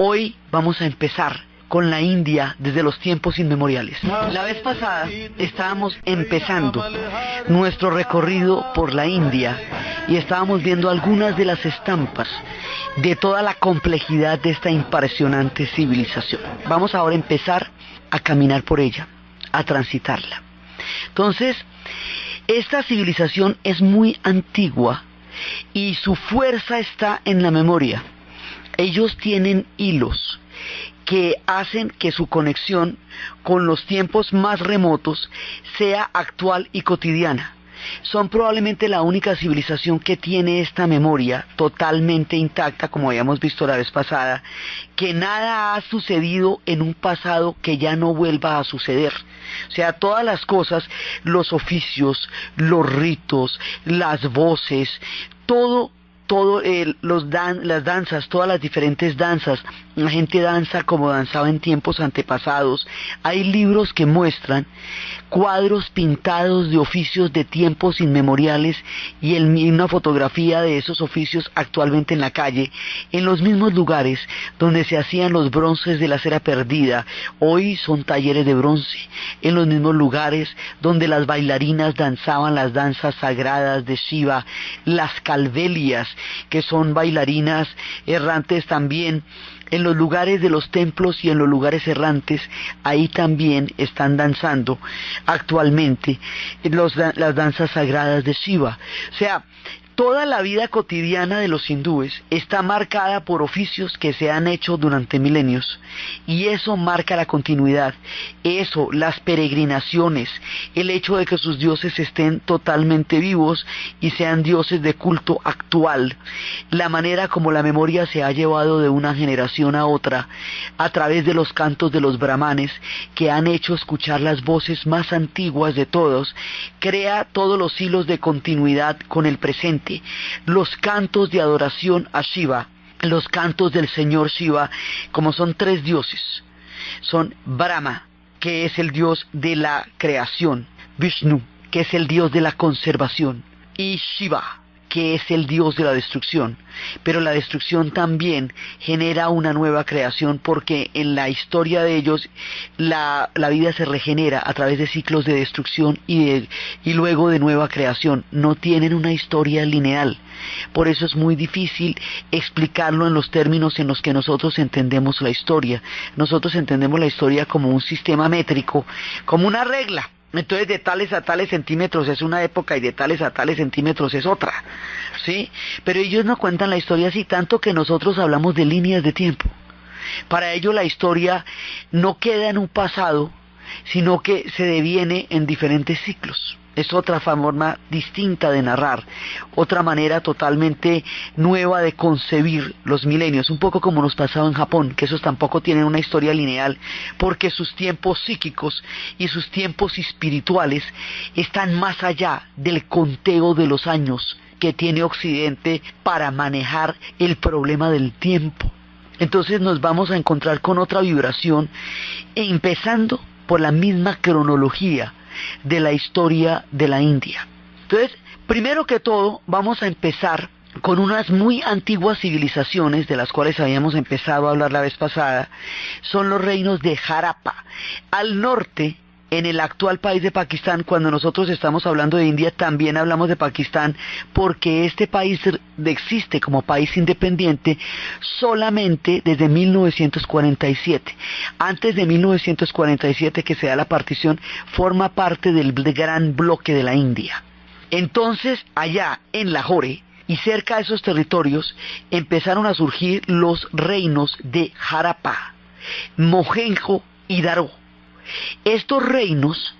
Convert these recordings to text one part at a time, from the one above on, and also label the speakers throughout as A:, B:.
A: Hoy vamos a empezar con la India desde los tiempos inmemoriales. La vez pasada estábamos empezando nuestro recorrido por la India y estábamos viendo algunas de las estampas de toda la complejidad de esta impresionante civilización. Vamos ahora a empezar a caminar por ella, a transitarla. Entonces, esta civilización es muy antigua y su fuerza está en la memoria. Ellos tienen hilos que hacen que su conexión con los tiempos más remotos sea actual y cotidiana. Son probablemente la única civilización que tiene esta memoria totalmente intacta, como habíamos visto la vez pasada, que nada ha sucedido en un pasado que ya no vuelva a suceder. O sea, todas las cosas, los oficios, los ritos, las voces, las danzas, todas las diferentes danzas, la gente danza como danzaba en tiempos antepasados. Hay libros que muestran cuadros pintados de oficios de tiempos inmemoriales y una fotografía de esos oficios actualmente en la calle, en los mismos lugares donde se hacían los bronces de la cera perdida. Hoy son talleres de bronce, en los mismos lugares donde las bailarinas danzaban las danzas sagradas de Shiva, las calvelias, que son bailarinas errantes también. En los lugares de los templos y en los lugares errantes, ahí también están danzando actualmente las danzas sagradas de Shiva. O sea, toda la vida cotidiana de los hindúes está marcada por oficios que se han hecho durante milenios, y eso marca la continuidad. Eso, las peregrinaciones, el hecho de que sus dioses estén totalmente vivos y sean dioses de culto actual, la manera como la memoria se ha llevado de una generación a otra a través de los cantos de los brahmanes, que han hecho escuchar las voces más antiguas de todos, crea todos los hilos de continuidad con el presente. Los cantos de adoración a Shiva, los cantos del señor Shiva, como son tres dioses, son Brahma, que es el dios de la creación, Vishnu, que es el dios de la conservación, y Shiva, que es el dios de la destrucción. Pero la destrucción también genera una nueva creación, porque en la historia de ellos la vida se regenera a través de ciclos de destrucción y luego de nueva creación. No tienen una historia lineal. Por eso es muy difícil explicarlo en los términos en los que nosotros entendemos la historia. Nosotros entendemos la historia como un sistema métrico, como una regla. Entonces, de tales a tales centímetros es una época y de tales a tales centímetros es otra, ¿sí? Pero ellos no cuentan la historia así, tanto que nosotros hablamos de líneas de tiempo. Para ellos la historia no queda en un pasado, sino que se deviene en diferentes ciclos. Es otra forma distinta de narrar, otra manera totalmente nueva de concebir los milenios, un poco como nos pasaba en Japón, que esos tampoco tienen una historia lineal, porque sus tiempos psíquicos y sus tiempos espirituales están más allá del conteo de los años que tiene Occidente para manejar el problema del tiempo. Entonces nos vamos a encontrar con otra vibración, empezando por la misma cronología de la historia de la India. Entonces, primero que todo, vamos a empezar con unas muy antiguas civilizaciones de las cuales habíamos empezado a hablar la vez pasada. Son los reinos de Harappa, al norte, en el actual país de Pakistán. Cuando nosotros estamos hablando de India, también hablamos de Pakistán, porque este país existe como país independiente solamente desde 1947. Antes de 1947, que se da la partición, forma parte del gran bloque de la India. Entonces, allá en Lahore y cerca de esos territorios empezaron a surgir los reinos de Harappa, Mohenjo y Daro. Estos reinos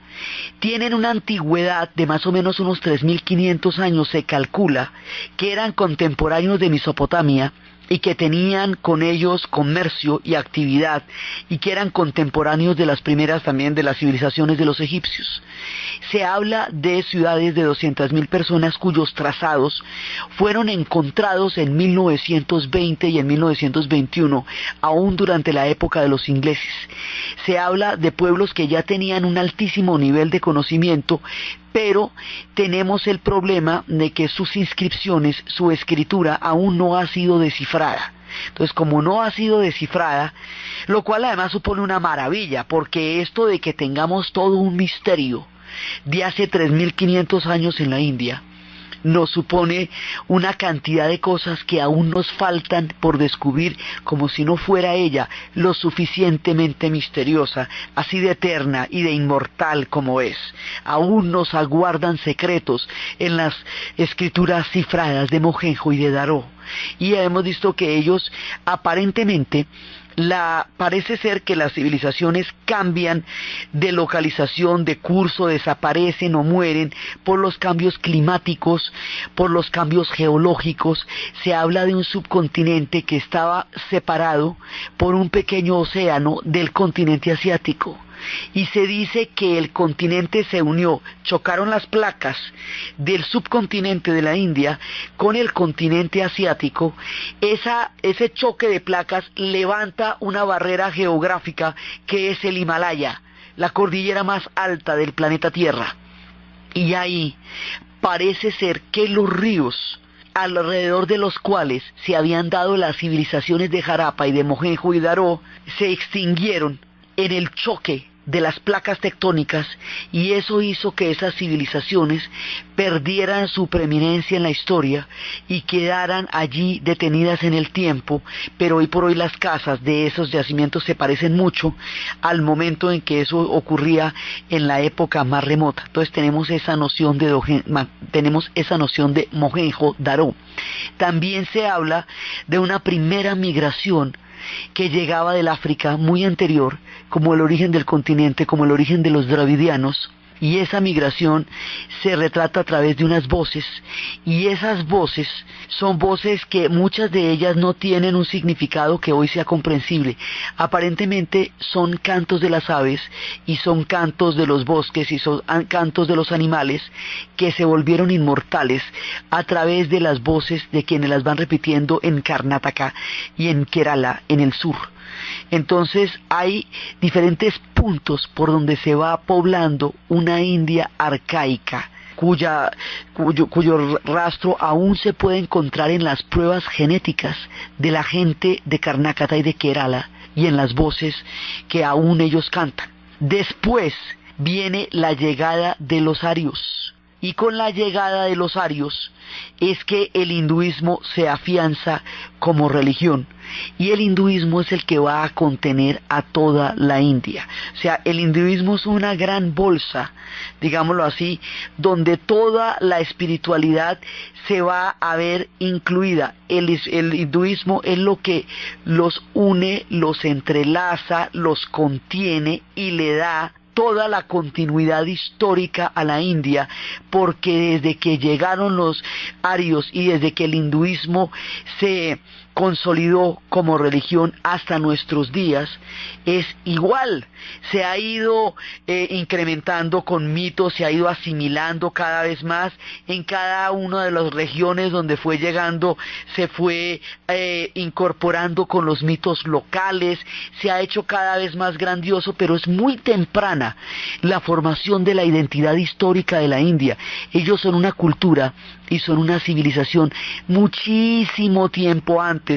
A: tienen una antigüedad de más o menos unos 3.500 años, se calcula, que eran contemporáneos de Mesopotamia y que tenían con ellos comercio y actividad, y que eran contemporáneos de las primeras también de las civilizaciones de los egipcios. Se habla de ciudades de 200.000 personas cuyos trazados fueron encontrados en 1920 y en 1921, aún durante la época de los ingleses. Se habla de pueblos que ya tenían un altísimo nivel de conocimiento, pero tenemos el problema de que sus inscripciones, su escritura, aún no ha sido descifrada. Entonces, como no ha sido descifrada, lo cual además supone una maravilla, porque esto de que tengamos todo un misterio de hace 3.500 años en la India, nos supone una cantidad de cosas que aún nos faltan por descubrir, como si no fuera ella lo suficientemente misteriosa, así de eterna y de inmortal como es. Aún nos aguardan secretos en las escrituras cifradas de Mohenjo y de Daro, y hemos visto que ellos aparentemente parece ser que las civilizaciones cambian de localización, de curso, desaparecen o mueren por los cambios climáticos, por los cambios geológicos. Se habla de un subcontinente que estaba separado por un pequeño océano del continente asiático. Y se dice que el continente se unió, chocaron las placas del subcontinente de la India con el continente asiático. Ese choque de placas levanta una barrera geográfica que es el Himalaya, la cordillera más alta del planeta Tierra. Y ahí parece ser que los ríos alrededor de los cuales se habían dado las civilizaciones de Harappa y de Mohenjo-Daro se extinguieron en el choque de las placas tectónicas, y eso hizo que esas civilizaciones perdieran su preeminencia en la historia y quedaran allí detenidas en el tiempo. Pero hoy por hoy las casas de esos yacimientos se parecen mucho al momento en que eso ocurría en la época más remota. Entonces tenemos esa noción de Mohenjo-Daro. También se habla de una primera migración que llegaba del África muy anterior, como el origen del continente, como el origen de los dravidianos, y esa migración se retrata a través de unas voces, y esas voces son voces que muchas de ellas no tienen un significado que hoy sea comprensible. Aparentemente son cantos de las aves, y son cantos de los bosques, y son cantos de los animales, que se volvieron inmortales a través de las voces de quienes las van repitiendo en Karnataka y en Kerala, en el sur. Entonces hay diferentes puntos por donde se va poblando una India arcaica, cuyo rastro aún se puede encontrar en las pruebas genéticas de la gente de Karnataka y de Kerala, y en las voces que aún ellos cantan. Después viene la llegada de los arios, y con la llegada de los arios es que el hinduismo se afianza como religión, y el hinduismo es el que va a contener a toda la India. O sea, el hinduismo es una gran bolsa, digámoslo así, donde toda la espiritualidad se va a ver incluida. El hinduismo es lo que los une, los entrelaza, los contiene y le da toda la continuidad histórica a la India, porque desde que llegaron los arios y desde que el hinduismo se consolidó como religión hasta nuestros días, es igual. Se ha ido incrementando con mitos, se ha ido asimilando cada vez más en cada una de las regiones donde fue llegando, se fue incorporando con los mitos locales, se ha hecho cada vez más grandioso, pero es muy temprana la formación de la identidad histórica de la India. Ellos son una cultura y son una civilización muchísimo tiempo antes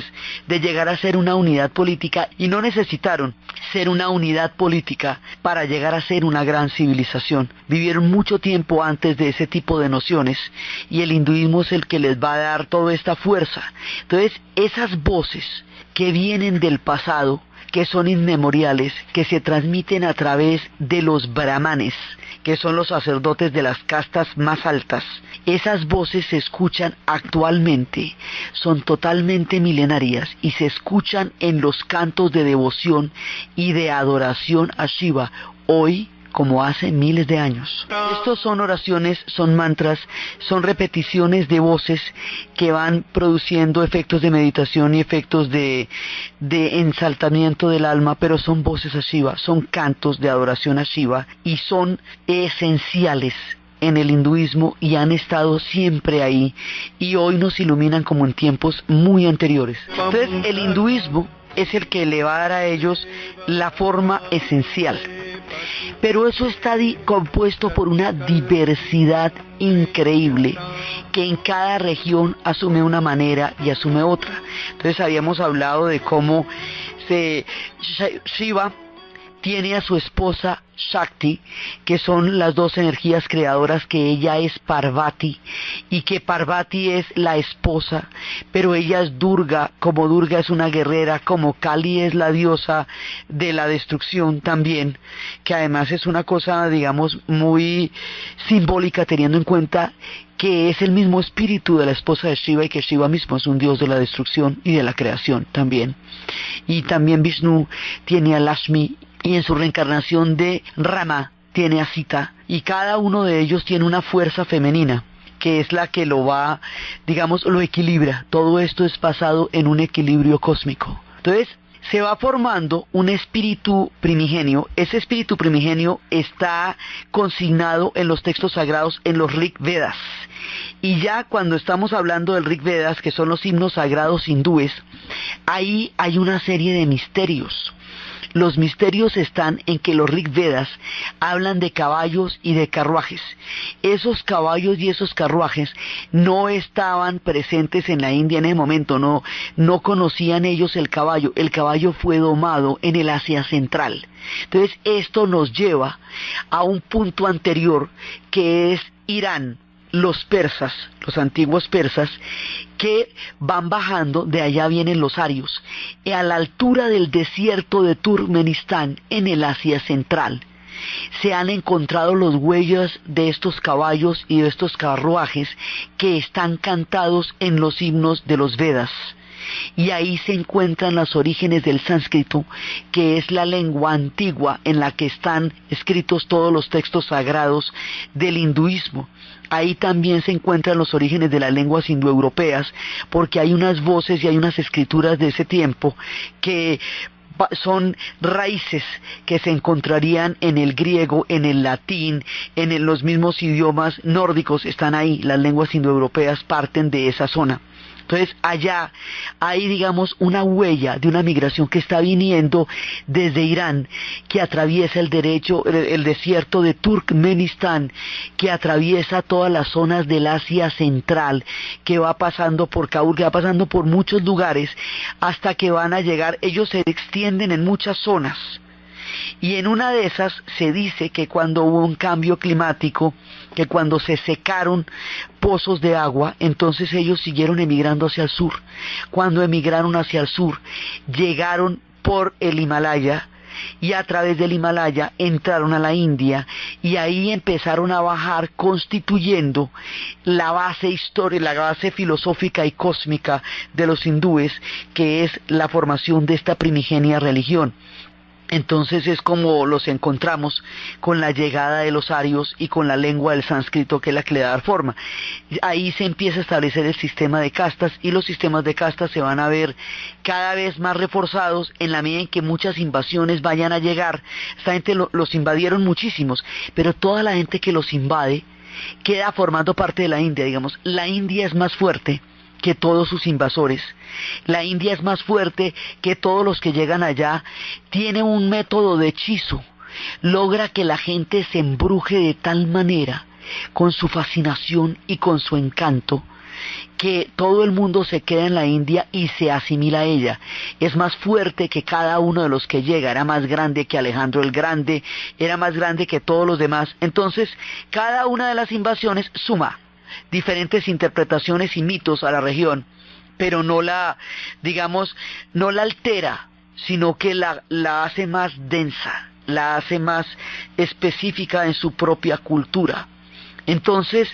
A: de llegar a ser una unidad política, y no necesitaron ser una unidad política para llegar a ser una gran civilización. Vivieron mucho tiempo antes de ese tipo de nociones, y el hinduismo es el que les va a dar toda esta fuerza. Entonces, esas voces que vienen del pasado, que son inmemoriales, que se transmiten a través de los brahmanes, que son los sacerdotes de las castas más altas, esas voces se escuchan actualmente, son totalmente milenarias y se escuchan en los cantos de devoción y de adoración a Shiva, hoy como hace miles de años. Estos son oraciones, son mantras, son repeticiones de voces que van produciendo efectos de meditación y efectos de ensaltamiento del alma, pero son voces a Shiva, son cantos de adoración a Shiva, y son esenciales en el hinduismo y han estado siempre ahí, y hoy nos iluminan como en tiempos muy anteriores. Entonces el hinduismo es el que le va a dar a ellos la forma esencial. Pero eso está compuesto por una diversidad increíble que en cada región asume una manera y asume otra. Entonces habíamos hablado de cómo Shiva tiene a su esposa Shakti, que son las dos energías creadoras, que ella es Parvati, y que Parvati es la esposa, pero ella es Durga, como Durga es una guerrera, como Kali es la diosa de la destrucción también, que además es una cosa, digamos, muy simbólica, teniendo en cuenta que es el mismo espíritu de la esposa de Shiva, y que Shiva mismo es un dios de la destrucción y de la creación también. Y también Vishnu tiene a Lakshmi, y en su reencarnación de Rama tiene a Sita, y cada uno de ellos tiene una fuerza femenina, que es la que lo va, digamos, lo equilibra. Todo esto es basado en un equilibrio cósmico. Entonces, se va formando un espíritu primigenio. Ese espíritu primigenio está consignado en los textos sagrados, en los Rig Vedas. Y ya cuando estamos hablando del Rig Vedas, que son los himnos sagrados hindúes, ahí hay una serie de misterios. Los misterios están en que los Rig Vedas hablan de caballos y de carruajes. Esos caballos y esos carruajes no estaban presentes en la India en ese momento, no conocían ellos el caballo. El caballo fue domado en el Asia Central. Entonces esto nos lleva a un punto anterior, que es Irán. Los persas, los antiguos persas, que van bajando, de allá vienen los arios, y a la altura del desierto de Turkmenistán, en el Asia Central, se han encontrado los huellas de estos caballos y de estos carruajes que están cantados en los himnos de los Vedas. Y ahí se encuentran los orígenes del sánscrito, que es la lengua antigua en la que están escritos todos los textos sagrados del hinduismo. Ahí también se encuentran los orígenes de las lenguas indoeuropeas, porque hay unas voces y hay unas escrituras de ese tiempo que son raíces que se encontrarían en el griego, en el latín, en los mismos idiomas nórdicos. Están ahí, las lenguas indoeuropeas parten de esa zona. Entonces allá hay, digamos, una huella de una migración que está viniendo desde Irán, que atraviesa el desierto de Turkmenistán, que atraviesa todas las zonas del Asia Central, que va pasando por Kabul, que va pasando por muchos lugares, hasta que van a llegar. Ellos se extienden en muchas zonas. Y en una de esas se dice que cuando hubo un cambio climático, que cuando se secaron pozos de agua, entonces ellos siguieron emigrando hacia el sur. Cuando emigraron hacia el sur, llegaron por el Himalaya, y a través del Himalaya entraron a la India, y ahí empezaron a bajar, constituyendo la base histórica, la base filosófica y cósmica de los hindúes, que es la formación de esta primigenia religión. Entonces es como los encontramos con la llegada de los arios y con la lengua del sánscrito, que es la que le da forma. Ahí se empieza a establecer el sistema de castas, y los sistemas de castas se van a ver cada vez más reforzados en la medida en que muchas invasiones vayan a llegar. Esta gente los invadieron muchísimos, pero toda la gente que los invade queda formando parte de la India. Digamos, la India es más fuerte que todos sus invasores. La India es más fuerte que todos los que llegan allá. Tiene un método de hechizo. Logra que la gente se embruje de tal manera, con su fascinación y con su encanto, que todo el mundo se queda en la India y se asimila a ella. Es más fuerte que cada uno de los que llega. Era más grande que Alejandro el Grande, era más grande que todos los demás. Entonces, cada una de las invasiones suma diferentes interpretaciones y mitos a la región, pero no la, digamos, no la altera, sino que la hace más densa, la hace más específica en su propia cultura. Entonces,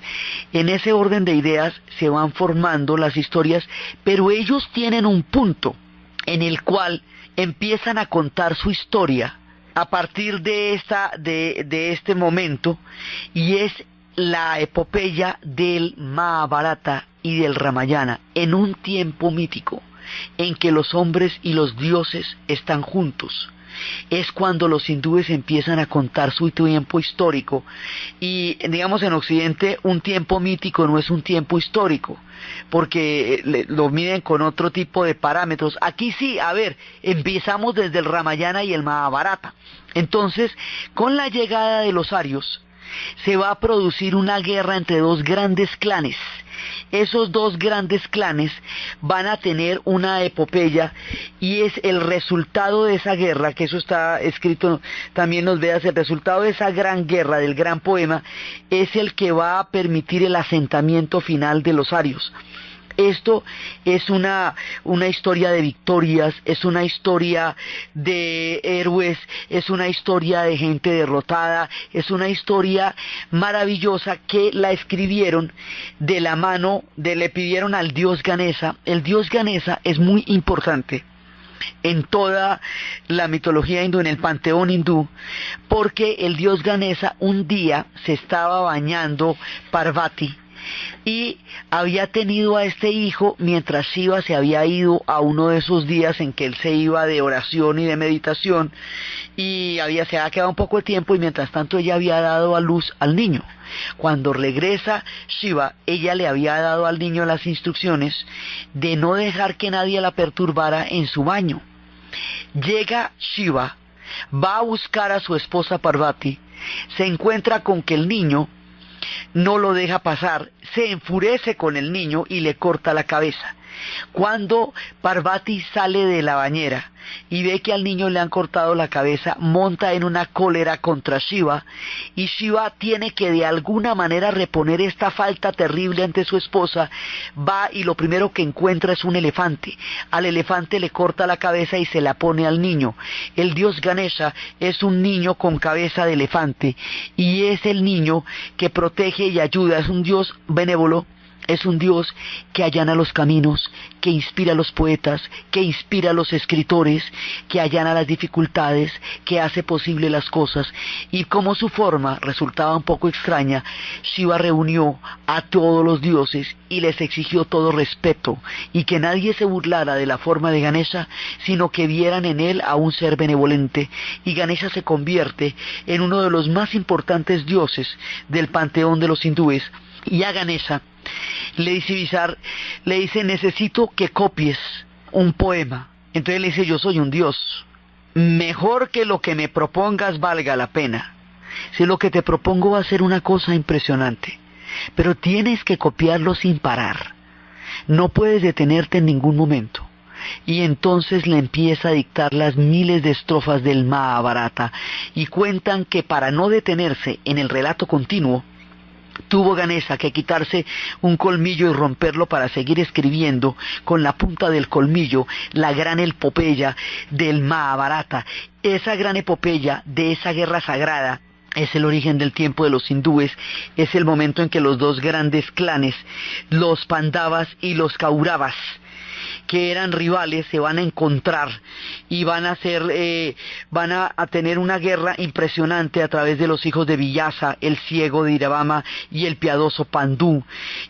A: en ese orden de ideas se van formando las historias, pero ellos tienen un punto en el cual empiezan a contar su historia a partir de este momento, y es la epopeya del Mahabharata y del Ramayana, en un tiempo mítico en que los hombres y los dioses están juntos. Es cuando los hindúes empiezan a contar su tiempo histórico. Y digamos, en Occidente un tiempo mítico no es un tiempo histórico, porque lo miden con otro tipo de parámetros. Aquí sí, a ver, empezamos desde el Ramayana y el Mahabharata. Entonces, con la llegada de los arios, se va a producir una guerra entre dos grandes clanes. Esos dos grandes clanes van a tener una epopeya y es el resultado de esa guerra, que eso está escrito también nos veas, el resultado de esa gran guerra, del gran poema, es el que va a permitir el asentamiento final de los arios. Esto es una historia de victorias, es una historia de héroes, es una historia de gente derrotada, es una historia maravillosa que la escribieron de la mano le pidieron al dios Ganesa. El dios Ganesa es muy importante en toda la mitología hindú, en el panteón hindú, porque el dios Ganesa un día se estaba bañando Parvati y había tenido a este hijo mientras Shiva se había ido a uno de esos días en que él se iba de oración y de meditación y se había quedado un poco de tiempo y mientras tanto ella había dado a luz al niño. Cuando regresa Shiva, ella le había dado al niño las instrucciones de no dejar que nadie la perturbara en su baño. Llega Shiva, va a buscar a su esposa Parvati, se encuentra con que el niño no lo deja pasar, se enfurece con el niño y le corta la cabeza. Cuando Parvati sale de la bañera y ve que al niño le han cortado la cabeza, monta en una cólera contra Shiva y Shiva tiene que de alguna manera reponer esta falta terrible ante su esposa. Va y lo primero que encuentra es un elefante. Al elefante le corta la cabeza y se la pone al niño. El dios Ganesha es un niño con cabeza de elefante y es el niño que protege y ayuda, es un dios benévolo. Es un Dios que allana los caminos, que inspira a los poetas, que inspira a los escritores, que allana las dificultades, que hace posible las cosas. Y como su forma resultaba un poco extraña, Shiva reunió a todos los dioses y les exigió todo respeto, y que nadie se burlara de la forma de Ganesha, sino que vieran en él a un ser benevolente. Y Ganesha se convierte en uno de los más importantes dioses del panteón de los hindúes. Y a Ganesha le dice, necesito que copies un poema. Entonces le dice, yo soy un dios, mejor que lo que me propongas valga la pena. Si lo que te propongo va a ser una cosa impresionante, pero tienes que copiarlo sin parar, no puedes detenerte en ningún momento. Y entonces le empieza a dictar las miles de estrofas del Mahabharata, y cuentan que para no detenerse en el relato continuo, tuvo Ganesha que quitarse un colmillo y romperlo para seguir escribiendo con la punta del colmillo la gran epopeya del Mahabharata. Esa gran epopeya de esa guerra sagrada es el origen del tiempo de los hindúes, es el momento en que los dos grandes clanes, los Pandavas y los Kauravas, que eran rivales, se van a encontrar y van a tener una guerra impresionante a través de los hijos de Vyasa, el ciego de Iravama y el piadoso Pandú.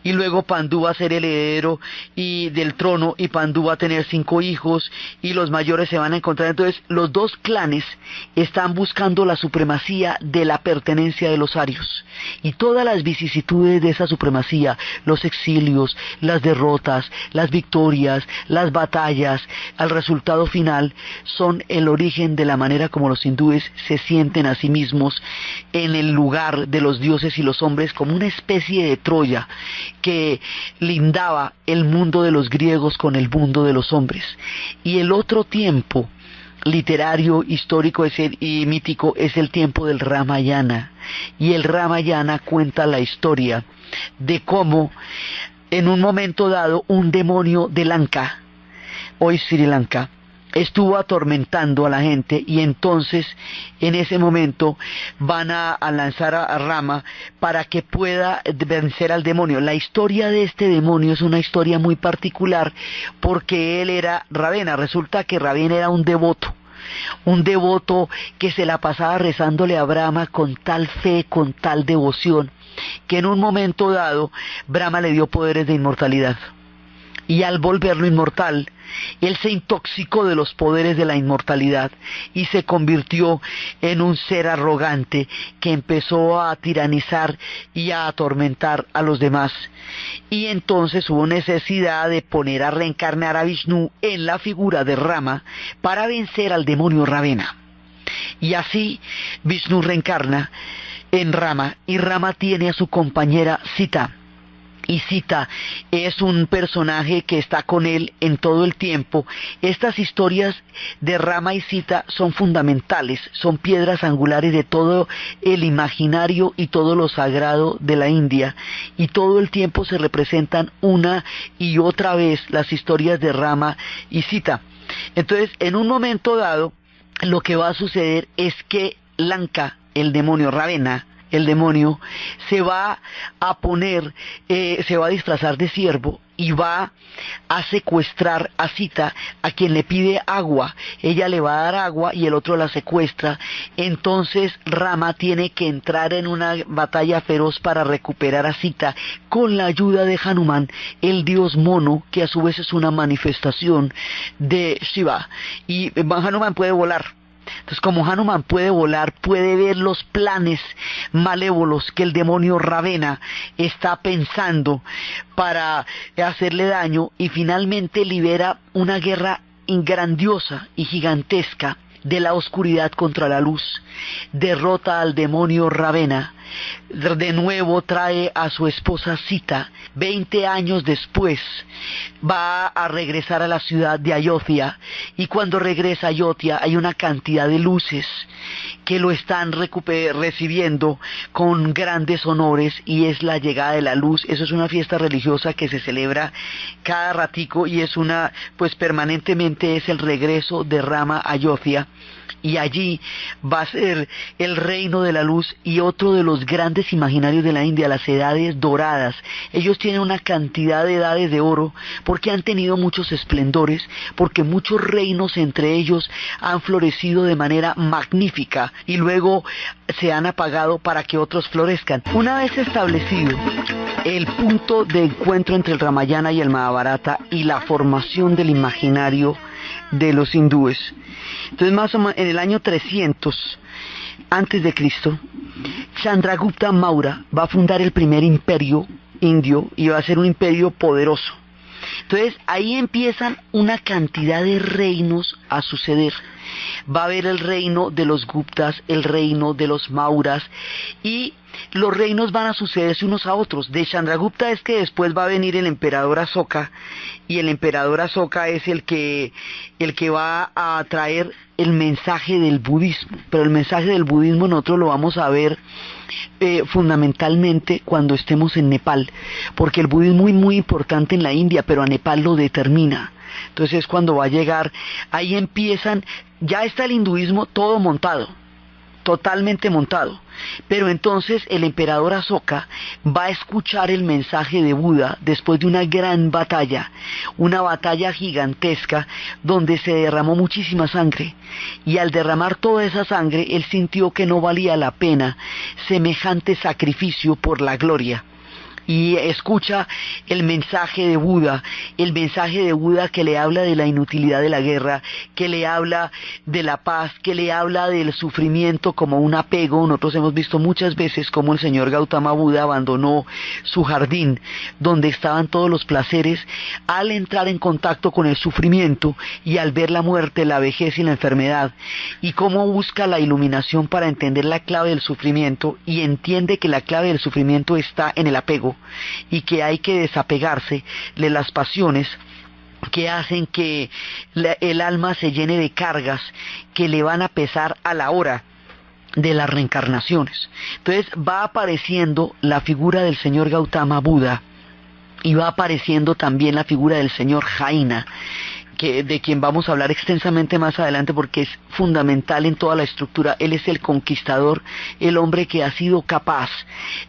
A: Y luego Pandú va a ser el heredero del trono, y Pandú va a tener 5 hijos y los mayores se van a encontrar. Entonces los dos clanes están buscando la supremacía de la pertenencia de los arios, y todas las vicisitudes de esa supremacía, los exilios, las derrotas, las victorias, las batallas, al resultado final, son el origen de la manera como los hindúes se sienten a sí mismos en el lugar de los dioses y los hombres, como una especie de Troya que lindaba el mundo de los griegos con el mundo de los hombres. Y el otro tiempo literario, histórico y mítico es el tiempo del Ramayana, y el Ramayana cuenta la historia de cómo en un momento dado un demonio de Lanka, hoy Sri Lanka, estuvo atormentando a la gente, y entonces en ese momento van a lanzar a Rama para que pueda vencer al demonio. La historia de este demonio es una historia muy particular porque él era Ravena. Resulta que Ravena era un devoto que se la pasaba rezándole a Brahma con tal fe, con tal devoción, que en un momento dado Brahma le dio poderes de inmortalidad, y al volverlo inmortal, él se intoxicó de los poderes de la inmortalidad y se convirtió en un ser arrogante que empezó a tiranizar y a atormentar a los demás. Y entonces hubo necesidad de poner a reencarnar a Vishnu en la figura de Rama para vencer al demonio Ravena. Y así Vishnu reencarna en Rama, y Rama tiene a su compañera Sita. Y Sita es un personaje que está con él en todo el tiempo. Estas historias de Rama y Sita son fundamentales, son piedras angulares de todo el imaginario y todo lo sagrado de la India, y todo el tiempo se representan una y otra vez las historias de Rama y Sita. Entonces, en un momento dado, lo que va a suceder es que Lanka, el demonio Ravana, el demonio, se va a poner, se va a disfrazar de ciervo y va a secuestrar a Sita, a quien le pide agua. Ella le va a dar agua y el otro la secuestra. Entonces Rama tiene que entrar en una batalla feroz para recuperar a Sita con la ayuda de Hanuman, el dios mono, que a su vez es una manifestación de Shiva. Y Hanuman puede volar. Entonces, como Hanuman puede volar, puede ver los planes malévolos que el demonio Ravana está pensando para hacerle daño, y finalmente libera una guerra grandiosa y gigantesca de la oscuridad contra la luz. Derrota al demonio Ravana. De nuevo trae a su esposa Sita. 20 años después va a regresar a la ciudad de Ayodhya, y cuando regresa a Ayodhya hay una cantidad de luces que lo están recibiendo con grandes honores, y es la llegada de la luz. Eso es una fiesta religiosa que se celebra cada ratico, y es una, pues permanentemente es el regreso de Rama a Ayodhya. Y allí va a ser el reino de la luz y otro de los grandes imaginarios de la India, las edades doradas. Ellos tienen una cantidad de edades de oro porque han tenido muchos esplendores, porque muchos reinos entre ellos han florecido de manera magnífica y luego se han apagado para que otros florezcan. Una vez establecido el punto de encuentro entre el Ramayana y el Mahabharata y la formación del imaginario de los hindúes, entonces más o menos en el año 300 antes de Cristo, Chandragupta Maurya va a fundar el primer imperio indio y va a ser un imperio poderoso. Entonces ahí empiezan una cantidad de reinos a suceder. Va a haber el reino de los Guptas, el reino de los Mauras, y los reinos van a sucederse unos a otros. De Chandragupta es que después va a venir el emperador Asoka, y el emperador Asoka es el que va a traer el mensaje del budismo. Pero el mensaje del budismo nosotros lo vamos a ver fundamentalmente cuando estemos en Nepal, porque el budismo es muy importante en la India, pero a Nepal lo determina. Entonces cuando va a llegar, ahí empiezan, ya está el hinduismo todo montado, totalmente montado, pero entonces el emperador Asoka va a escuchar el mensaje de Buda después de una gran batalla, una batalla gigantesca donde se derramó muchísima sangre, y al derramar toda esa sangre él sintió que no valía la pena semejante sacrificio por la gloria. Y escucha el mensaje de Buda, que le habla de la inutilidad de la guerra, que le habla de la paz, que le habla del sufrimiento como un apego. Nosotros hemos visto muchas veces cómo el señor Gautama Buda abandonó su jardín, donde estaban todos los placeres, al entrar en contacto con el sufrimiento y al ver la muerte, la vejez y la enfermedad, y cómo busca la iluminación para entender la clave del sufrimiento, y entiende que la clave del sufrimiento está en el apego, y que hay que desapegarse de las pasiones que hacen que el alma se llene de cargas que le van a pesar a la hora de las reencarnaciones. Entonces va apareciendo la figura del señor Gautama Buda, y va apareciendo también la figura del señor Jaina, de quien vamos a hablar extensamente más adelante porque es fundamental en toda la estructura. Él es el conquistador, el hombre que ha sido capaz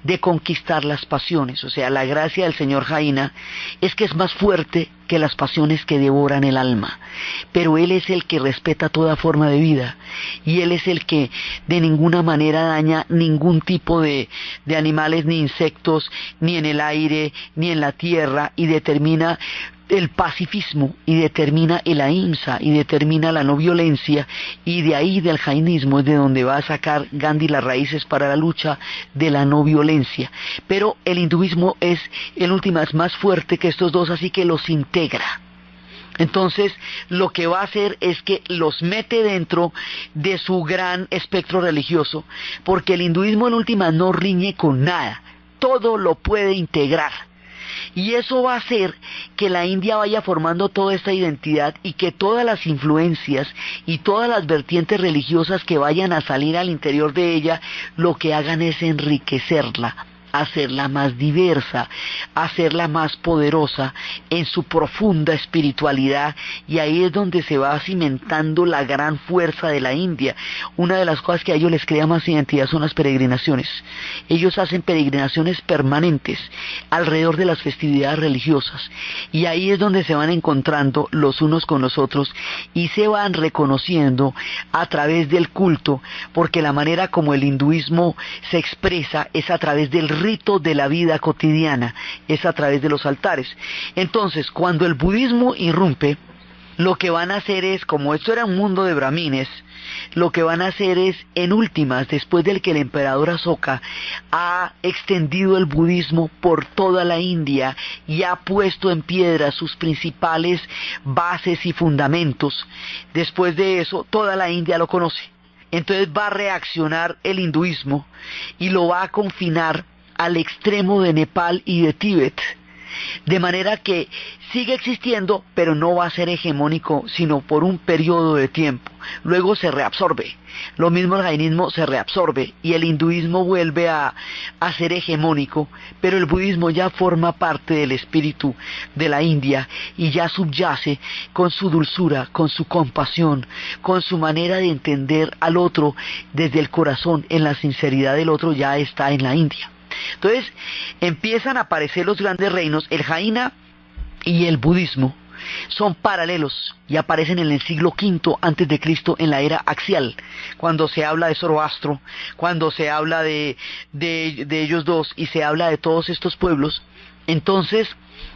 A: de conquistar las pasiones. O sea, la gracia del señor Jaina es que es más fuerte que las pasiones que devoran el alma, pero él es el que respeta toda forma de vida, y él es el que de ninguna manera daña ningún tipo de animales, ni insectos, ni en el aire, ni en la tierra, y determina el pacifismo, y determina el ahimsa, y determina la no violencia, y de ahí del jainismo es de donde va a sacar Gandhi las raíces para la lucha de la no violencia. Pero el hinduismo es, en últimas, más fuerte que estos dos, así que los integra. Entonces, lo que va a hacer es que los mete dentro de su gran espectro religioso, porque el hinduismo en última no riñe con nada, todo lo puede integrar. Y eso va a hacer que la India vaya formando toda esta identidad y que todas las influencias y todas las vertientes religiosas que vayan a salir al interior de ella, lo que hagan es enriquecerla, hacerla más diversa, hacerla más poderosa en su profunda espiritualidad, y ahí es donde se va cimentando la gran fuerza de la India. Una de las cosas que a ellos les crea más identidad son las peregrinaciones. Ellos hacen peregrinaciones permanentes alrededor de las festividades religiosas, y ahí es donde se van encontrando los unos con los otros y se van reconociendo a través del culto, porque la manera como el hinduismo se expresa es a través del rito de la vida cotidiana, es a través de los altares. Entonces, cuando el budismo irrumpe, lo que van a hacer es, como esto era un mundo de brahmines, lo que van a hacer es, en últimas, después del que el emperador Asoka ha extendido el budismo por toda la India y ha puesto en piedra sus principales bases y fundamentos, después de eso, toda la India lo conoce. Entonces va a reaccionar el hinduismo y lo va a confinar al extremo de Nepal y de Tíbet, de manera que sigue existiendo, pero no va a ser hegemónico sino por un periodo de tiempo. Luego se reabsorbe. Lo mismo el jainismo se reabsorbe y el hinduismo vuelve a ser hegemónico, pero el budismo ya forma parte del espíritu de la India y ya subyace con su dulzura, con su compasión, con su manera de entender al otro desde el corazón, en la sinceridad del otro, ya está en la India. Entonces empiezan a aparecer los grandes reinos. El Jaina y el budismo son paralelos y aparecen en el siglo V antes de Cristo, en la era axial, cuando se habla de Zoroastro, cuando se habla de ellos dos y se habla de todos estos pueblos. Entonces,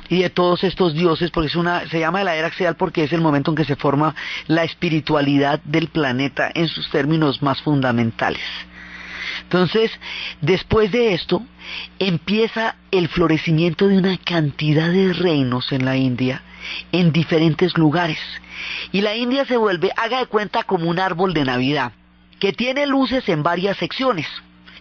A: y de todos estos dioses, porque se llama la era axial porque es el momento en que se forma la espiritualidad del planeta en sus términos más fundamentales. Entonces, después de esto, empieza el florecimiento de una cantidad de reinos en la India, en diferentes lugares. Y la India se vuelve, haga de cuenta, como un árbol de Navidad, que tiene luces en varias secciones.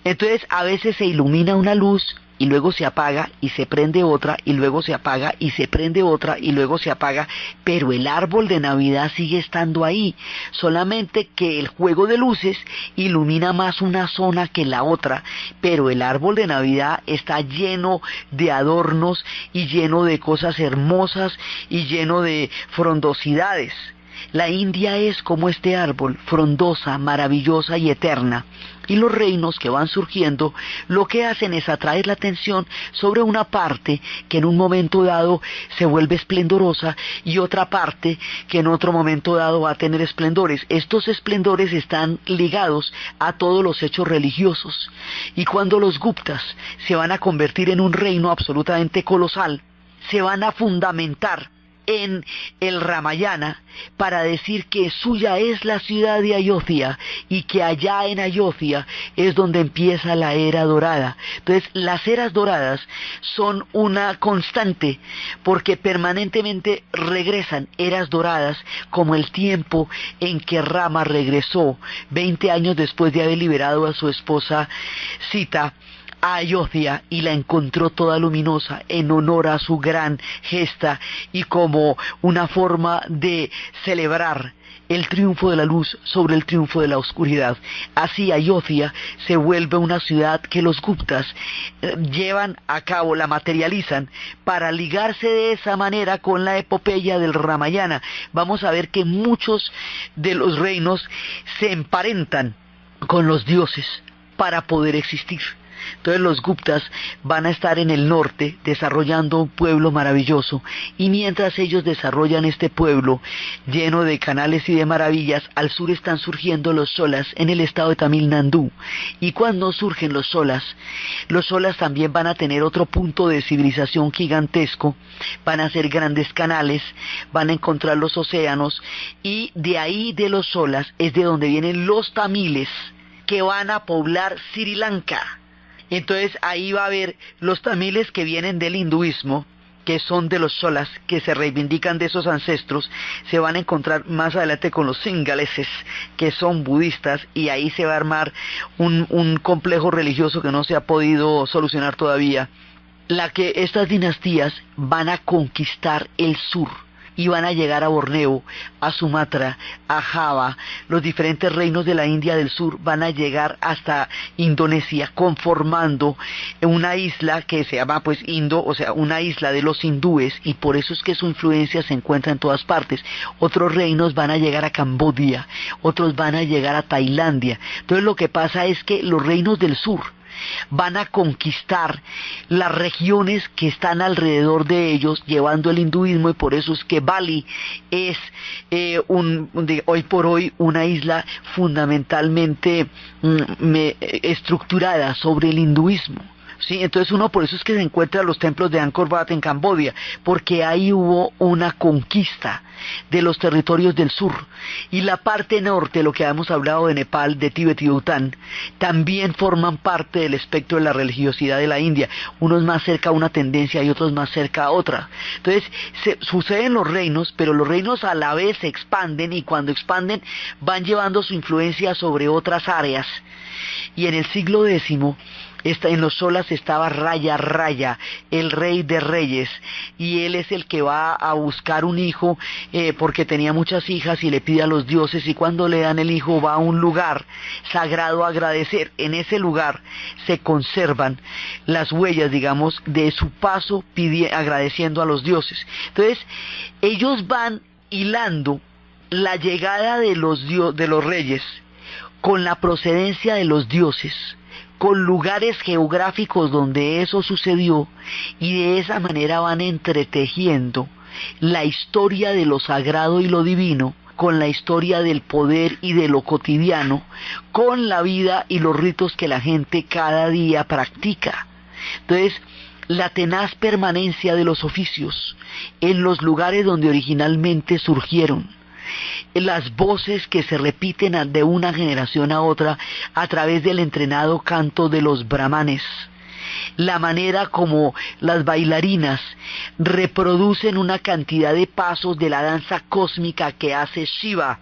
A: Entonces, a veces se ilumina una luz y luego se apaga y se prende otra y luego se apaga y se prende otra y luego se apaga, pero el árbol de Navidad sigue estando ahí, solamente que el juego de luces ilumina más una zona que la otra, pero el árbol de Navidad está lleno de adornos y lleno de cosas hermosas y lleno de frondosidades. La India es como este árbol, frondosa, maravillosa y eterna. Y los reinos que van surgiendo lo que hacen es atraer la atención sobre una parte que en un momento dado se vuelve esplendorosa y otra parte que en otro momento dado va a tener esplendores. Estos esplendores están ligados a todos los hechos religiosos. Y cuando los Guptas se van a convertir en un reino absolutamente colosal, se van a fundamentar en el Ramayana para decir que suya es la ciudad de Ayodhya y que allá en Ayodhya es donde empieza la era dorada. Entonces, las eras doradas son una constante porque permanentemente regresan eras doradas, como el tiempo en que Rama regresó 20 años después de haber liberado a su esposa Sita a Ayodhya y la encontró toda luminosa en honor a su gran gesta y como una forma de celebrar el triunfo de la luz sobre el triunfo de la oscuridad. Así Ayodhya se vuelve una ciudad que los Guptas llevan a cabo, la materializan para ligarse de esa manera con la epopeya del Ramayana. Vamos a ver que muchos de los reinos se emparentan con los dioses para poder existir. Entonces los Guptas van a estar en el norte desarrollando un pueblo maravilloso, y mientras ellos desarrollan este pueblo lleno de canales y de maravillas, al sur están surgiendo los Cholas en el estado de Tamil Nadu. Y cuando surgen los Cholas también van a tener otro punto de civilización gigantesco, van a ser grandes canales, van a encontrar los océanos, y de ahí de los Cholas es de donde vienen los tamiles que van a poblar Sri Lanka. Entonces ahí va a haber los tamiles que vienen del hinduismo, que son de los Cholas, que se reivindican de esos ancestros, se van a encontrar más adelante con los singaleses, que son budistas, y ahí se va a armar un complejo religioso que no se ha podido solucionar todavía. Estas dinastías van a conquistar el sur y van a llegar a Borneo, a Sumatra, a Java. Los diferentes reinos de la India del Sur van a llegar hasta Indonesia, conformando una isla que se llama pues Indo, o sea, una isla de los hindúes, y por eso es que su influencia se encuentra en todas partes. Otros reinos van a llegar a Camboya, otros van a llegar a Tailandia. Entonces lo que pasa es que los reinos del sur van a conquistar las regiones que están alrededor de ellos, llevando el hinduismo, y por eso es que Bali es hoy por hoy una isla fundamentalmente estructurada sobre el hinduismo. Sí, entonces uno por eso es que se encuentra los templos de Angkor Wat en Camboya, porque ahí hubo una conquista de los territorios del sur. Y la parte norte, lo que habíamos hablado de Nepal, de Tíbet y Bután, también forman parte del espectro de la religiosidad de la India, unos más cerca a una tendencia y otros más cerca a otra. Entonces suceden los reinos, pero los reinos a la vez se expanden, y cuando expanden van llevando su influencia sobre otras áreas. Y en el siglo X, en los Cholas estaba Raya Raya, el rey de reyes, y él es el que va a buscar un hijo porque tenía muchas hijas, y le pide a los dioses, y cuando le dan el hijo va a un lugar sagrado a agradecer. En ese lugar se conservan las huellas, digamos, de su paso agradeciendo a los dioses. Entonces ellos van hilando la llegada de los reyes con la procedencia de los dioses, con lugares geográficos donde eso sucedió, y de esa manera van entretejiendo la historia de lo sagrado y lo divino con la historia del poder y de lo cotidiano, con la vida y los ritos que la gente cada día practica. Entonces, la tenaz permanencia de los oficios en los lugares donde originalmente surgieron, las voces que se repiten de una generación a otra a través del entrenado canto de los brahmanes, la manera como las bailarinas reproducen una cantidad de pasos de la danza cósmica que hace Shiva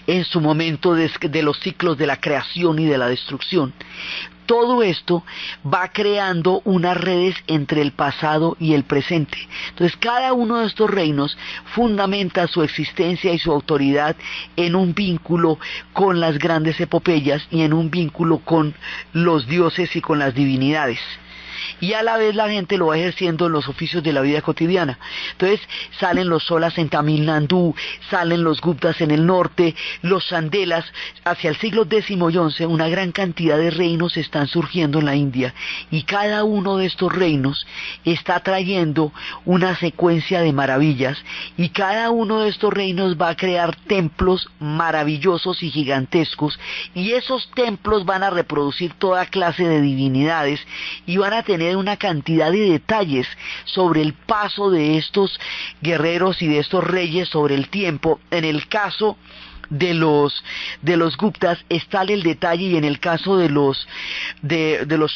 A: en su momento de los ciclos de la creación y de la destrucción. Todo esto va creando unas redes entre el pasado y el presente. Entonces cada uno de estos reinos fundamenta su existencia y su autoridad en un vínculo con las grandes epopeyas y en un vínculo con los dioses y con las divinidades. Y a la vez la gente lo va ejerciendo en los oficios de la vida cotidiana. Entonces salen los Cholas en Tamil Nadu, salen los Guptas en el norte, los Chandelas. Hacia el siglo X y XI una gran cantidad de reinos están surgiendo en la India, y cada uno de estos reinos está trayendo una secuencia de maravillas, y cada uno de estos reinos va a crear templos maravillosos y gigantescos, y esos templos van a reproducir toda clase de divinidades, y van a tener una cantidad de detalles sobre el paso de estos guerreros y de estos reyes sobre el tiempo. En el caso de los Guptas está el detalle, y en el caso de los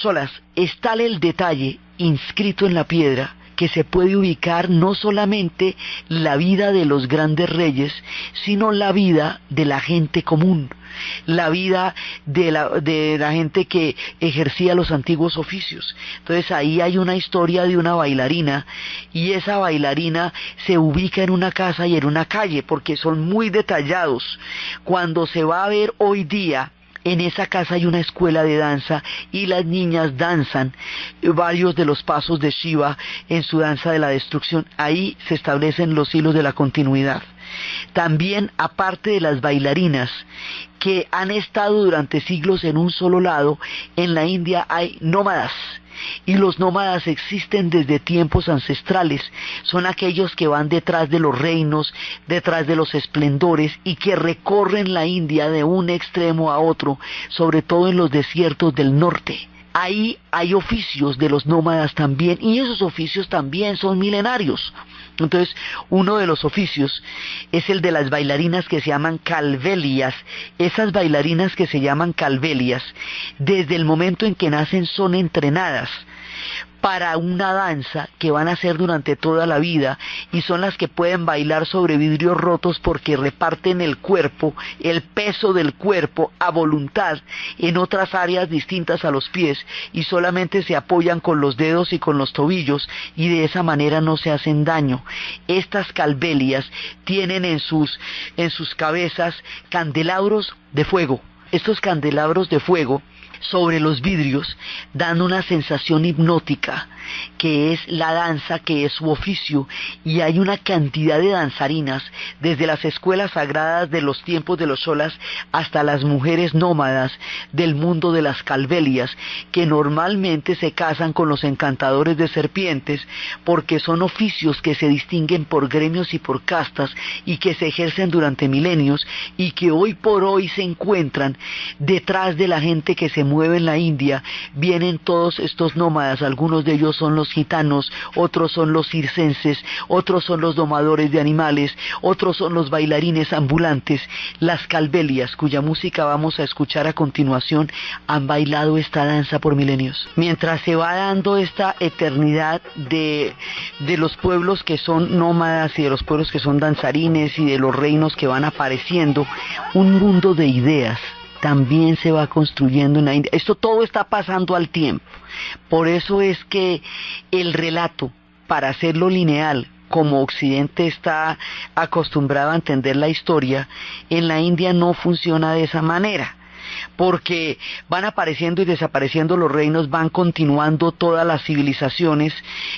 A: Cholas está el detalle inscrito en la piedra, que se puede ubicar no solamente la vida de los grandes reyes, sino la vida de la gente común, la vida de la gente que ejercía los antiguos oficios. Entonces ahí hay una historia de una bailarina, y esa bailarina se ubica en una casa y en una calle, porque son muy detallados. Cuando se va a ver hoy día, en esa casa hay una escuela de danza, y las niñas danzan varios de los pasos de Shiva en su danza de la destrucción. Ahí se establecen los hilos de la continuidad. También, aparte de las bailarinas que han estado durante siglos en un solo lado, en la India hay nómadas. Y los nómadas existen desde tiempos ancestrales. Son aquellos que van detrás de los reinos, detrás de los esplendores, y que recorren la India de un extremo a otro, sobre todo en los desiertos del norte. Ahí hay oficios de los nómadas también, y esos oficios también son milenarios. Entonces, uno de los oficios es el de las bailarinas que se llaman calvelias. Esas bailarinas que se llaman calvelias, desde el momento en que nacen son entrenadas para una danza que van a hacer durante toda la vida, y son las que pueden bailar sobre vidrios rotos porque reparten el cuerpo, el peso del cuerpo a voluntad en otras áreas distintas a los pies, y solamente se apoyan con los dedos y con los tobillos, y de esa manera no se hacen daño. Estas calvelias tienen en sus cabezas candelabros de fuego. Estos candelabros de fuego sobre los vidrios dan una sensación hipnótica, que es la danza, que es su oficio, y hay una cantidad de danzarinas, desde las escuelas sagradas de los tiempos de los Cholas hasta las mujeres nómadas del mundo de las calvelias, que normalmente se casan con los encantadores de serpientes, porque son oficios que se distinguen por gremios y por castas, y que se ejercen durante milenios, y que hoy por hoy se encuentran detrás de la gente que se mueve en la India. Vienen todos estos nómadas, algunos de ellos son los gitanos, otros son los circenses, otros son los domadores de animales, otros son los bailarines ambulantes. Las calvelias, cuya música vamos a escuchar a continuación, han bailado esta danza por milenios. Mientras se va dando esta eternidad de los pueblos que son nómadas y de los pueblos que son danzarines y de los reinos que van apareciendo, un mundo de ideas también se va construyendo en la India. Esto todo está pasando al tiempo. Por eso es que el relato, para hacerlo lineal, como Occidente está acostumbrado a entender la historia, en la India no funciona de esa manera, porque van apareciendo y desapareciendo los reinos, van continuando todas las civilizaciones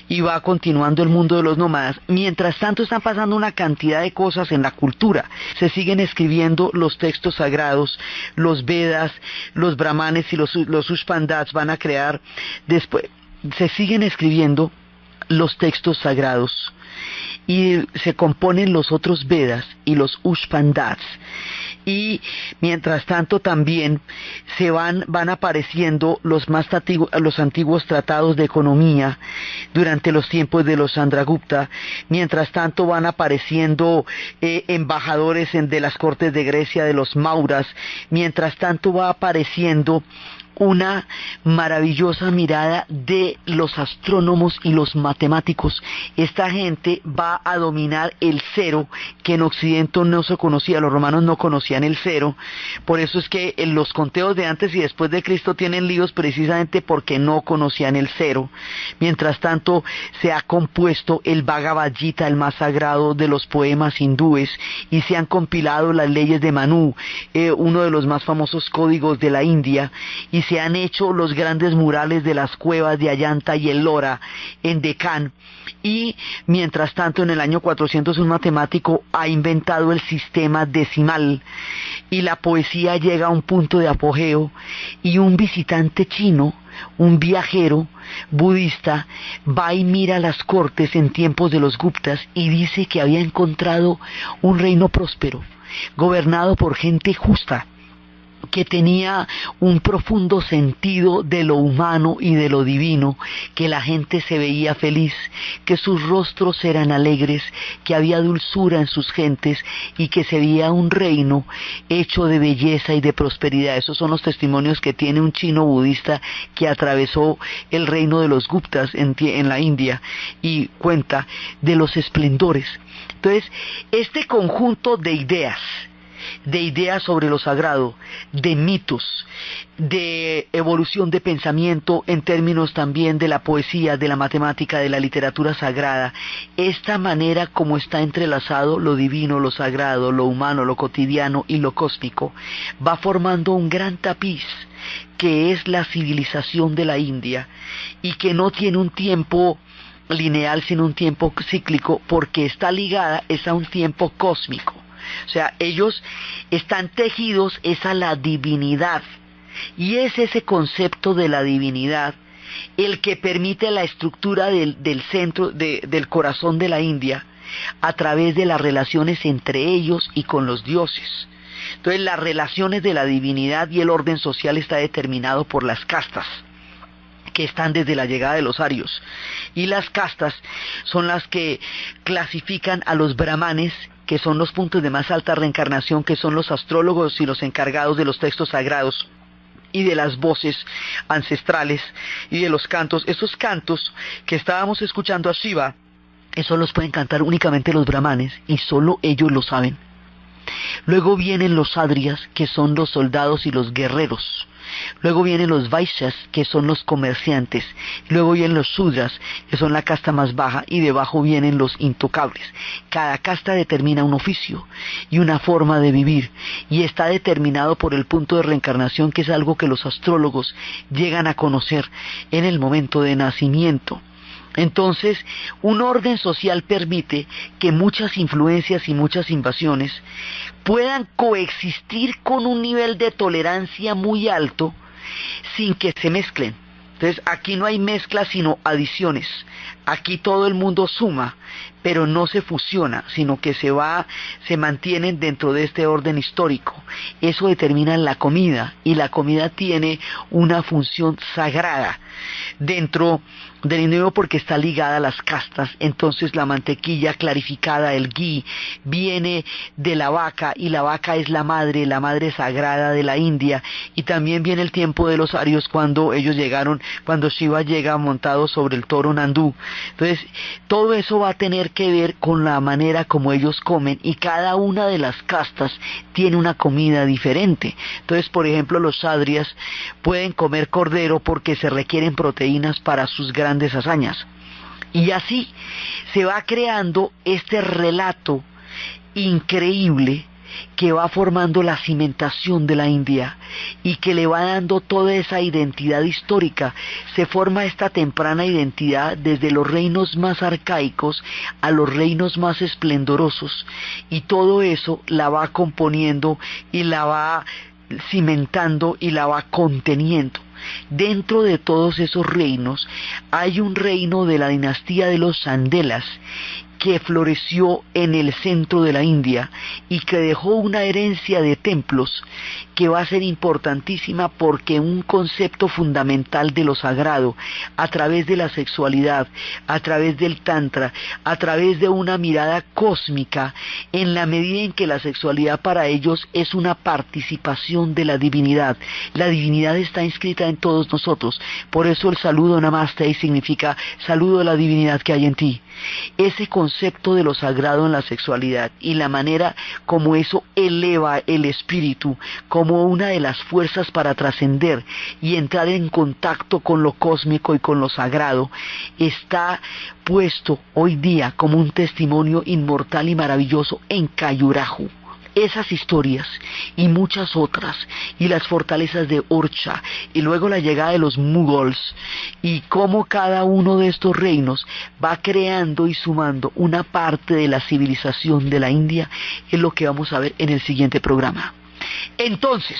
A: y va continuando el mundo de los nómadas. Mientras tanto están pasando una cantidad de cosas en la cultura. Se siguen escribiendo los textos sagrados, los Vedas, los Brahmanes y los Upanishad's van a crear después. Se siguen escribiendo los textos sagrados y se componen los otros Vedas y los Upanishad's. Y mientras tanto también se van apareciendo los antiguos tratados de economía durante los tiempos de los Chandragupta. Mientras tanto van apareciendo embajadores de las cortes de Grecia, de los Mauras. Mientras tanto va apareciendo una maravillosa mirada de los astrónomos y los matemáticos. Esta gente va a dominar el cero, que en Occidente no se conocía. Los romanos no conocían el cero. Por eso es que los conteos de antes y después de Cristo tienen líos, precisamente porque no conocían el cero. Mientras tanto se ha compuesto el Bhagavad Gita, el más sagrado de los poemas hindúes, y se han compilado las leyes de Manu, uno de los más famosos códigos de la India, y se han hecho los grandes murales de las cuevas de Ayanta y Ellora en Deccan. Y mientras tanto, en el año 400, un matemático ha inventado el sistema decimal, y la poesía llega a un punto de apogeo, y un visitante chino, un viajero budista, va y mira las cortes en tiempos de los Guptas y dice que había encontrado un reino próspero, gobernado por gente justa, que tenía un profundo sentido de lo humano y de lo divino, que la gente se veía feliz, que sus rostros eran alegres, que había dulzura en sus gentes y que se veía un reino hecho de belleza y de prosperidad. Esos son los testimonios que tiene un chino budista que atravesó el reino de los Guptas en la India y cuenta de los esplendores. Entonces, este conjunto de ideas sobre lo sagrado, de mitos, de evolución de pensamiento en términos también de la poesía, de la matemática, de la literatura sagrada, esta manera como está entrelazado lo divino, lo sagrado, lo humano, lo cotidiano y lo cósmico, va formando un gran tapiz que es la civilización de la India, y que no tiene un tiempo lineal sino un tiempo cíclico, porque está ligada a un tiempo cósmico. O sea, ellos están tejidos a la divinidad, y es ese concepto de la divinidad el que permite la estructura del centro, del corazón de la India, a través de las relaciones entre ellos y con los dioses. Entonces, las relaciones de la divinidad y el orden social está determinado por las castas, que están desde la llegada de los arios, y las castas son las que clasifican a los brahmanes, que son los puntos de más alta reencarnación, que son los astrólogos y los encargados de los textos sagrados, y de las voces ancestrales y de los cantos. Esos cantos que estábamos escuchando a Shiva, esos los pueden cantar únicamente los brahmanes y solo ellos lo saben. Luego vienen los Adryas, que son los soldados y los guerreros. Luego vienen los Vaishyas, que son los comerciantes. Luego vienen los Shudras, que son la casta más baja, y debajo vienen los intocables. Cada casta determina un oficio y una forma de vivir, y está determinado por el punto de reencarnación, que es algo que los astrólogos llegan a conocer en el momento de nacimiento. Entonces, un orden social permite que muchas influencias y muchas invasiones puedan coexistir con un nivel de tolerancia muy alto sin que se mezclen. Entonces, aquí no hay mezcla sino adiciones. Aquí todo el mundo suma, pero no se fusiona, sino que se mantienen dentro de este orden histórico. Eso determina la comida, y la comida tiene una función sagrada dentro del hinduismo porque está ligada a las castas. Entonces la mantequilla clarificada, el ghee, viene de la vaca, y la vaca es la madre sagrada de la India. Y también viene el tiempo de los arios, cuando ellos llegaron, cuando Shiva llega montado sobre el toro Nandú. Entonces todo eso va a tener que ver con la manera como ellos comen, y cada una de las castas tiene una comida diferente. Entonces, por ejemplo, los Adryas pueden comer cordero porque se requieren proteínas para sus grandes hazañas. Y así se va creando este relato increíble que va formando la cimentación de la India y que le va dando toda esa identidad histórica. Se forma esta temprana identidad desde los reinos más arcaicos a los reinos más esplendorosos, y todo eso la va componiendo y la va cimentando y la va conteniendo. Dentro de todos esos reinos hay un reino de la dinastía de los Sandelas que floreció en el centro de la India y que dejó una herencia de templos que va a ser importantísima, porque un concepto fundamental de lo sagrado, a través de la sexualidad, a través del tantra, a través de una mirada cósmica, en la medida en que la sexualidad para ellos es una participación de la divinidad. La divinidad está inscrita en todos nosotros, por eso el saludo Namaste significa saludo de la divinidad que hay en ti. Ese concepto de lo sagrado en la sexualidad y la manera como eso eleva el espíritu como una de las fuerzas para trascender y entrar en contacto con lo cósmico y con lo sagrado, está puesto hoy día como un testimonio inmortal y maravilloso en Khajuraho. Esas historias y muchas otras, y las fortalezas de Orcha, y luego la llegada de los Mughals, y cómo cada uno de estos reinos va creando y sumando una parte de la civilización de la India, es lo que vamos a ver en el siguiente programa. Entonces,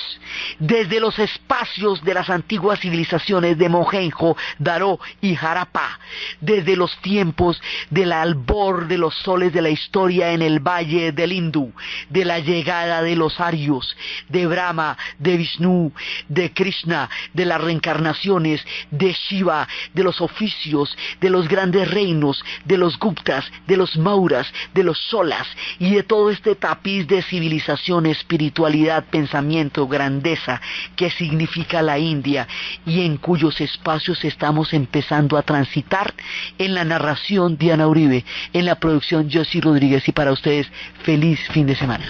A: desde los espacios de las antiguas civilizaciones de Mohenjo-Daro y Harappa, desde los tiempos del albor de los soles de la historia en el valle del Indus, de la llegada de los arios, de Brahma, de Vishnu, de Krishna, de las reencarnaciones, de Shiva, de los oficios, de los grandes reinos, de los Guptas, de los Mauras, de los Cholas, y de todo este tapiz de civilización, espiritualidad, pensamiento, grandeza que significa la India, y en cuyos espacios estamos empezando a transitar. En la narración, Diana Uribe; en la producción, Josie Rodríguez, y para ustedes, feliz fin de semana.